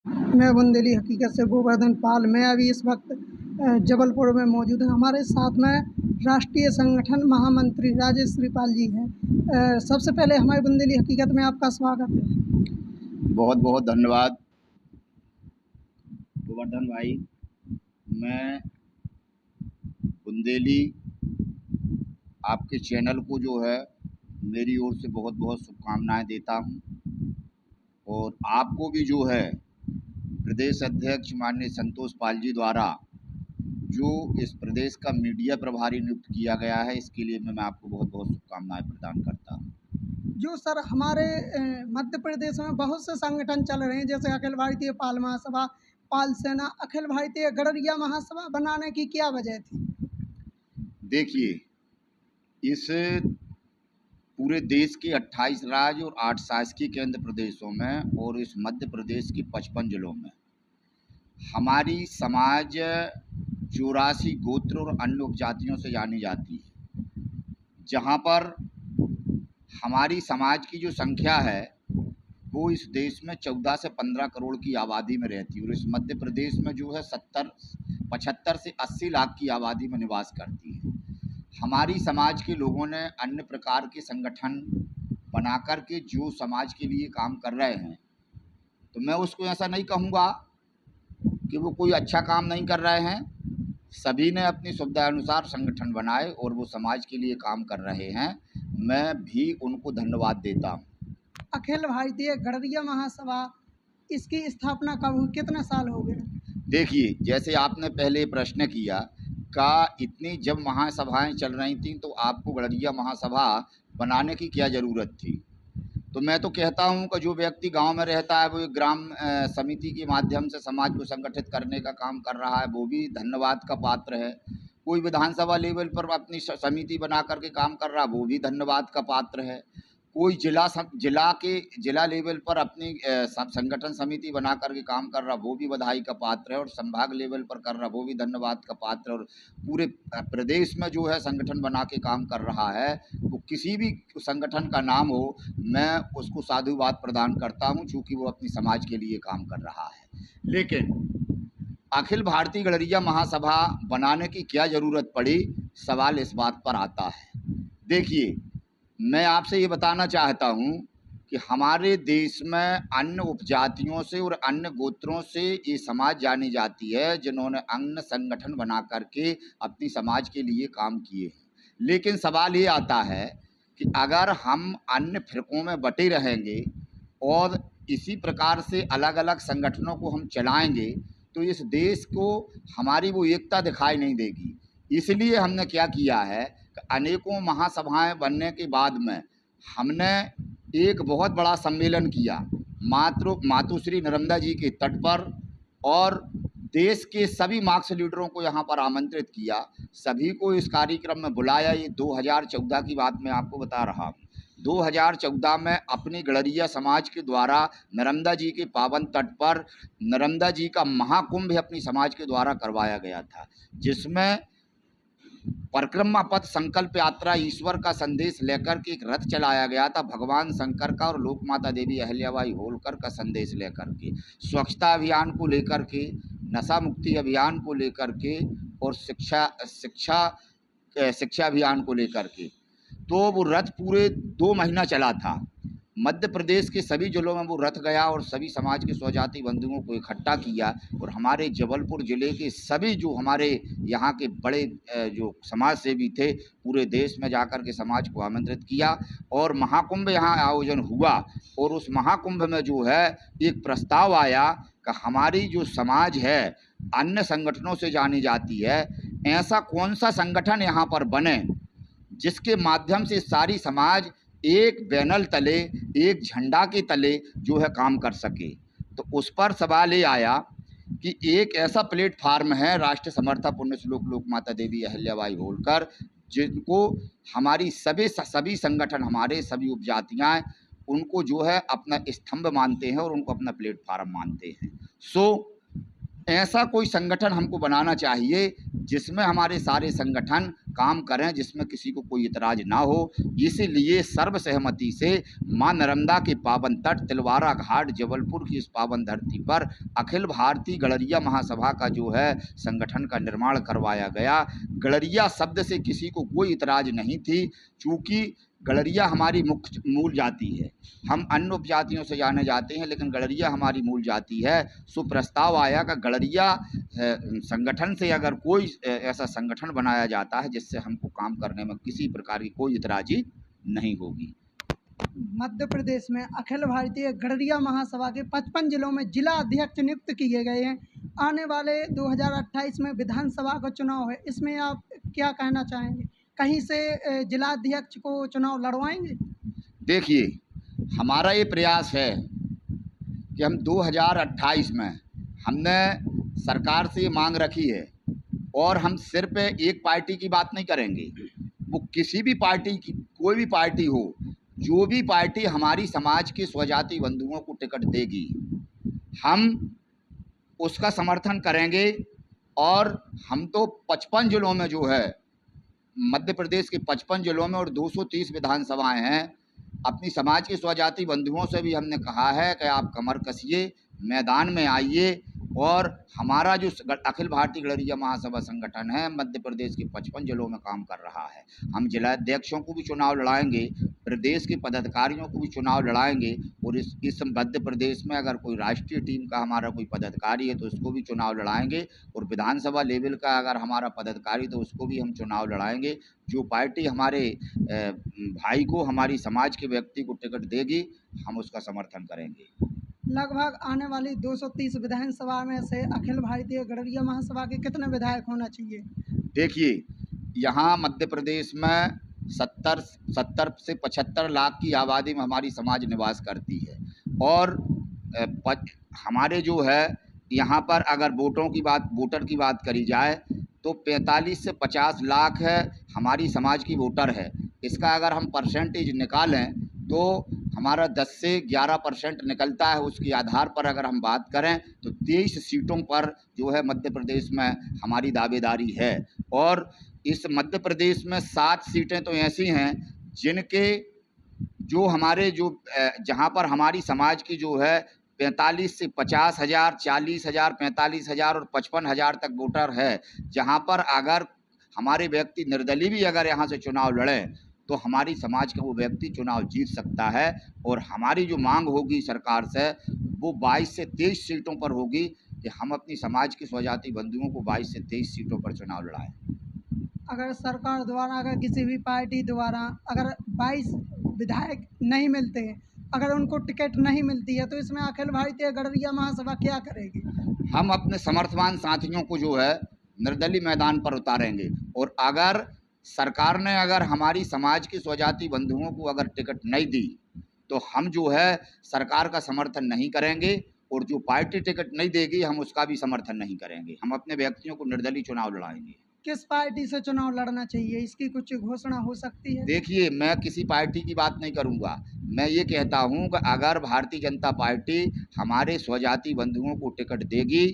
मैं बुंदेली हकीकत से गोवर्धन पाल। मैं अभी इस वक्त जबलपुर में मौजूद हूँ। हमारे साथ में राष्ट्रीय संगठन महामंत्री राजेश श्रीपाल जी हैं। सबसे पहले हमारे बुंदेली हकीकत में आपका स्वागत है। बहुत बहुत धन्यवाद गोवर्धन भाई। मैं बुंदेली आपके चैनल को जो है मेरी ओर से बहुत बहुत शुभकामनाएं देता हूं, और आपको भी जो है प्रदेश अध्यक्ष माननीय संतोष पाल जी द्वारा जो इस प्रदेश का मीडिया प्रभारी नियुक्त किया गया है, इसके लिए मैं आपको बहुत बहुत शुभकामनाएं प्रदान करता हूँ। जो सर हमारे मध्य प्रदेश में बहुत से संगठन चल रहे हैं, जैसे अखिल भारतीय पाल महासभा, पाल सेना, अखिल भारतीय गड़रिया महासभा बनाने की क्या वजह थी? देखिए, इस पूरे देश के 28 राज्य और 8 शासकीय केंद्र प्रदेशों में और इस मध्य प्रदेश के 55 जिलों में हमारी समाज 84 गोत्र और अन्य उपजातियों से जानी जाती है, जहाँ पर हमारी समाज की जो संख्या है वो इस देश में 14 से 15 करोड़ की आबादी में रहती है, और इस मध्य प्रदेश में जो है 75 से 80 लाख की आबादी में निवास करती है। हमारी समाज के लोगों ने अन्य प्रकार के संगठन बनाकर के जो समाज के लिए काम कर रहे हैं, तो मैं उसको ऐसा नहीं कहूँगा कि वो कोई अच्छा काम नहीं कर रहे हैं। सभी ने अपनी सुविधा अनुसार संगठन बनाए और वो समाज के लिए काम कर रहे हैं। मैं भी उनको धन्यवाद देता हूँ। अखिल भारतीय गड़रिया महासभा, इसकी स्थापना कब हुई, कितने साल हो गए? देखिए, जैसे आपने पहले प्रश्न किया का इतनी जब महासभाएं चल रही थी तो आपको गड़रिया महासभा बनाने की क्या ज़रूरत थी? तो मैं तो कहता हूं कि जो व्यक्ति गांव में रहता है वो एक ग्राम समिति के माध्यम से समाज को संगठित करने का काम कर रहा है, वो भी धन्यवाद का पात्र है। कोई विधानसभा लेवल पर अपनी समिति बना करके काम कर रहा है, वो भी धन्यवाद का पात्र है। कोई जिला लेवल पर अपनी संगठन समिति बना करके काम कर रहा, वो भी बधाई का पात्र है, और संभाग लेवल पर कर रहा, वो भी धन्यवाद का पात्र है। और पूरे प्रदेश में जो है संगठन बना के काम कर रहा है, वो किसी भी संगठन का नाम हो, मैं उसको साधुवाद प्रदान करता हूँ, चूँकि वो अपनी समाज के लिए काम कर रहा है। लेकिन अखिल भारतीय गड़रिया महासभा बनाने की क्या ज़रूरत पड़ी, सवाल इस बात पर आता है। देखिए, मैं आपसे ये बताना चाहता हूँ कि हमारे देश में अन्य उपजातियों से और अन्य गोत्रों से ये समाज जानी जाती है जिन्होंने अन्य संगठन बना करके अपनी समाज के लिए काम किए हैं। लेकिन सवाल ये आता है कि अगर हम अन्य फिरकों में बटे रहेंगे और इसी प्रकार से अलग अलग संगठनों को हम चलाएंगे तो इस देश को हमारी वो एकता दिखाई नहीं देगी। इसलिए हमने क्या किया है, अनेकों महासभाएं बनने के बाद में हमने एक बहुत बड़ा सम्मेलन किया मातुश्री नर्मदा जी के तट पर, और देश के सभी मार्क्स लीडरों को यहाँ पर आमंत्रित किया, सभी को इस कार्यक्रम में बुलाया। ये 2014 की बात मैं आपको बता रहा हूँ। 2014 में अपनी गड़रिया समाज के द्वारा नर्मदा जी के पावन तट पर नर्मदा जी का महाकुंभ अपनी समाज के द्वारा करवाया गया था, जिसमें परिक्रमा पथ संकल्प यात्रा ईश्वर का संदेश लेकर के एक रथ चलाया गया था, भगवान शंकर का और लोक माता देवी अहिल्याबाई होलकर का संदेश लेकर के, स्वच्छता अभियान को लेकर के, नशा मुक्ति अभियान को लेकर के, और शिक्षा अभियान को लेकर के। तो वो रथ पूरे 2 महीना चला था। मध्य प्रदेश के सभी जिलों में वो रथ गया और सभी समाज के स्वजाति बंधुओं को इकट्ठा किया, और हमारे जबलपुर ज़िले के सभी जो हमारे यहाँ के बड़े जो समाज सेवी थे, पूरे देश में जाकर के समाज को आमंत्रित किया, और महाकुंभ यहाँ आयोजन हुआ। और उस महाकुंभ में जो है एक प्रस्ताव आया कि हमारी जो समाज है अन्य संगठनों से जानी जाती है, ऐसा कौन सा संगठन यहाँ पर बने जिसके माध्यम से सारी समाज एक बैनर तले, एक झंडा के तले जो है काम कर सके। तो उस पर सवाल ये आया कि एक ऐसा प्लेटफार्म है राष्ट्र समर्था पुण्य श्लोक लोक माता देवी अहिल्याबाई होलकर, जिनको हमारी सभी संगठन, हमारे सभी उपजातियाँ उनको जो है अपना स्तंभ मानते हैं और उनको अपना प्लेटफार्म मानते हैं। सो ऐसा कोई संगठन हमको बनाना चाहिए जिसमें हमारे सारे संगठन काम करें, जिसमें किसी को कोई इतराज़ ना हो। इसीलिए सर्वसहमति से माँ नर्मदा के पावन तट तिलवारा घाट जबलपुर की इस पावन धरती पर अखिल भारतीय गड़रिया महासभा का जो है संगठन का निर्माण करवाया गया। गड़रिया शब्द से किसी को कोई इतराज़ नहीं थी, चूँकि गड़रिया हमारी मुख्य मूल जाति है। हम अन्य उपजातियों से जाने जाते हैं, लेकिन गड़रिया हमारी मूल जाति है। सो प्रस्ताव आया कि गड़रिया संगठन से अगर कोई ऐसा संगठन बनाया जाता है जिससे हमको काम करने में किसी प्रकार की कोई इतराज़ी नहीं होगी। मध्य प्रदेश में अखिल भारतीय गड़रिया महासभा के 55 जिलों में जिला अध्यक्ष नियुक्त किए गए हैं। आने वाले 2028 में विधानसभा का चुनाव है, इसमें आप क्या कहना चाहेंगे? कहीं से जिला अध्यक्ष को चुनाव लड़वाएंगे? देखिए, हमारा ये प्रयास है कि हम 2028 में हमने सरकार से ये मांग रखी है, और हम सिर्फ एक पार्टी की बात नहीं करेंगे। वो किसी भी पार्टी की, कोई भी पार्टी हो, जो भी पार्टी हमारी समाज के स्वजाति बंधुओं को टिकट देगी, हम उसका समर्थन करेंगे। और हम तो 55 जिलों में जो है, मध्य प्रदेश के 55 जिलों में और 230 विधानसभाएं हैं, अपनी समाज के स्वजाति बंधुओं से भी हमने कहा है कि आप कमर कसिए, मैदान में आइए। और हमारा जो अखिल भारतीय गड़रिया महासभा संगठन है, मध्य प्रदेश के 55 जिलों में काम कर रहा है। हम जिलाध्यक्षों को भी चुनाव लड़ाएंगे, प्रदेश के पदाधिकारियों को भी चुनाव लड़ाएंगे, और इस मध्य प्रदेश में अगर कोई राष्ट्रीय टीम का हमारा कोई पदाधिकारी है तो उसको भी चुनाव लड़ाएंगे, और विधानसभा लेवल का अगर हमारा पदाधिकारी तो उसको भी हम चुनाव लड़ाएंगे। जो पार्टी हमारे भाई को, हमारी समाज के व्यक्ति को टिकट देगी, हम उसका समर्थन करेंगे। लगभग आने वाली 230 विधानसभा में से अखिल भारतीय गड़रिया महासभा के कितने विधायक होना चाहिए? देखिए, यहाँ मध्य प्रदेश में 70 से 75 लाख की आबादी में हमारी समाज निवास करती है। और हमारे जो है यहाँ पर अगर वोटर की बात करी जाए तो 45 से 50 लाख है हमारी समाज की वोटर है। इसका अगर हम परसेंटेज निकालें तो हमारा 10 से 11% निकलता है। उसके आधार पर अगर हम बात करें तो 23 सीटों पर जो है मध्य प्रदेश में हमारी दावेदारी है। और इस मध्य प्रदेश में 7 सीटें तो ऐसी हैं जिनके जो हमारे जहां पर हमारी समाज की जो है 45 से 50 हज़ार, 40 हज़ार, 45 हज़ार और 55 हज़ार तक वोटर है, जहां पर अगर हमारे व्यक्ति निर्दलीय भी अगर यहाँ से चुनाव लड़ें तो हमारी समाज का वो व्यक्ति चुनाव जीत सकता है। और हमारी जो मांग होगी सरकार से वो 22 से 23 सीटों पर होगी कि हम अपनी समाज के स्वजाति बंधुओं को 22 से 23 सीटों पर चुनाव लड़ाएं। अगर सरकार द्वारा, अगर किसी भी पार्टी द्वारा अगर 22 विधायक नहीं मिलते हैं, अगर उनको टिकट नहीं मिलती है, तो इसमें अखिल भारतीय गड़रिया महासभा क्या करेगी? हम अपने समर्थवान साथियों को जो है निर्दलीय मैदान पर उतारेंगे। और अगर सरकार ने अगर हमारी समाज के स्वजाति बंधुओं को अगर टिकट नहीं दी तो हम जो है सरकार का समर्थन नहीं करेंगे, और जो पार्टी टिकट नहीं देगी हम उसका भी समर्थन नहीं करेंगे। हम अपने व्यक्तियों को निर्दलीय चुनाव लड़ाएंगे। किस पार्टी से चुनाव लड़ना चाहिए, इसकी कुछ घोषणा हो सकती है? देखिए, मैं किसी पार्टी की बात नहीं करूंगा। मैं ये कहता हूं कि अगर भारतीय जनता पार्टी हमारे स्वजाति बंधुओं को टिकट देगी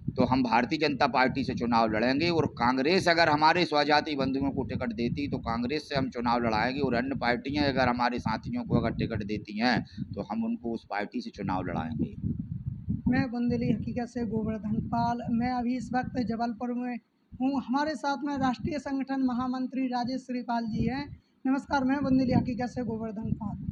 तो हम भारतीय जनता पार्टी से चुनाव लड़ेंगे। और कांग्रेस अगर हमारे स्वजाति बंधुओं को टिकट देती तो कांग्रेस से हम चुनाव लड़ाएंगे। और अन्य पार्टियां अगर हमारे साथियों को अगर टिकट देती हैं तो हम उनको उस पार्टी से चुनाव लड़ाएंगे। मैं बुंदेली हकीकत से गोवर्धन पाल, मैं अभी इस वक्त जबलपुर में हूँ। हमारे साथ में राष्ट्रीय संगठन महामंत्री राजेश श्रीपाल जी हैं। नमस्कार, मैं बुंदेली हकीकत से गोवर्धन पाल।